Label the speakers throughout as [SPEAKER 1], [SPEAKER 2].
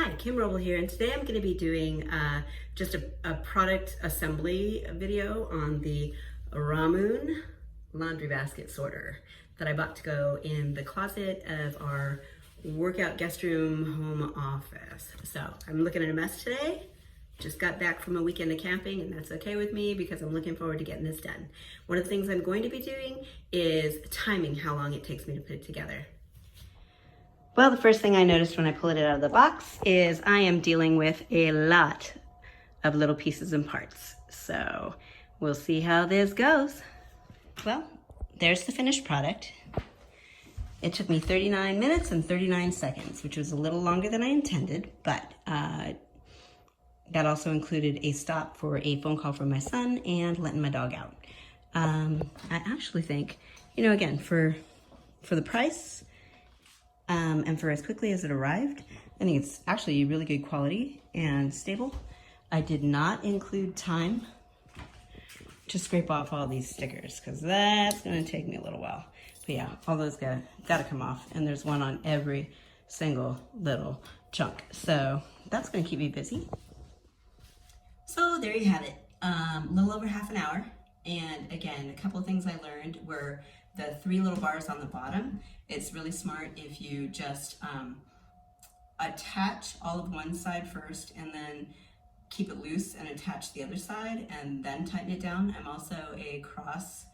[SPEAKER 1] Hi, Kim Roble here, and today I'm going to be doing just a product assembly video on the Romoon laundry basket sorter that I bought to go in the closet of our workout guest room home office. So I'm looking at a mess today. Just got back from a weekend of camping, and that's okay with me because I'm looking forward to getting this done. One of the things I'm going to be doing is timing how long it takes me to put it together. Well, the first thing I noticed when I pulled it out of the box is I am dealing with a lot of little pieces and parts. So we'll see how this goes. Well, there's the finished product. It took me 39 minutes and 39 seconds, which was a little longer than I intended, but that also included a stop for a phone call from my son and letting my dog out. I actually think, again, for the price, and for as quickly as it arrived, I think it's actually really good quality and stable. I did not include time to scrape off all these stickers because that's going to take me a little while. But yeah, all those got to come off, and there's one on every single little chunk. So that's going to keep me busy. So there you have it, a little over half an hour. And again, a couple of things I learned were the 3 little bars on the bottom. It's really smart if you just attach all of one side first and then keep it loose and attach the other side and then tighten it down. I'm also a cross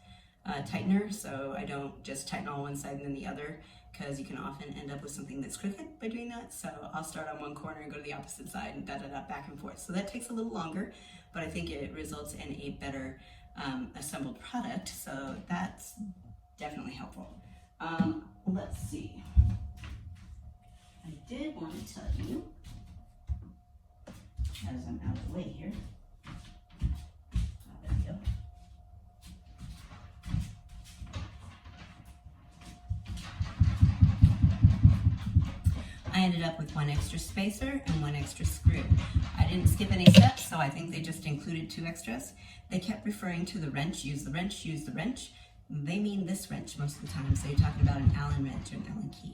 [SPEAKER 1] tightener, so I don't just tighten all one side and then the other, because you can often end up with something that's crooked by doing that. So I'll start on one corner and go to the opposite side and da-da-da back and forth. So that takes a little longer, but I think it results in a better assembled product, so that's definitely helpful. Let's see. I did want to tell you, as I'm out of the way here. Oh, there we go. I ended up with 1 extra spacer and 1 extra screw. I didn't skip any steps, so I think they just included 2 extras. They kept referring to the wrench, use the wrench, use the wrench. They mean this wrench most of the time, so you're talking about an Allen wrench or an Allen key.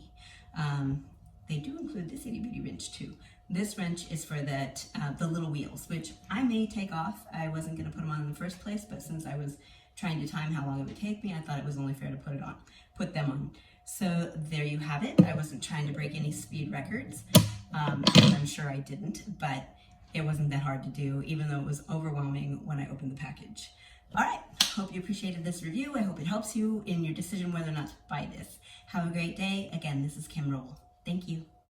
[SPEAKER 1] They do include this itty bitty wrench too. This wrench is for that the little wheels, which I may take off. I wasn't going to put them on in the first place, but since I was trying to time how long it would take me, I thought it was only fair to put them on. So there you have it. I wasn't trying to break any speed records, and I'm sure I didn't, but it wasn't that hard to do, even though it was overwhelming when I opened the package. All right, hope you appreciated this review. I hope it helps you in your decision whether or not to buy this. Have a great day. Again, this is Kim Roble. Thank you.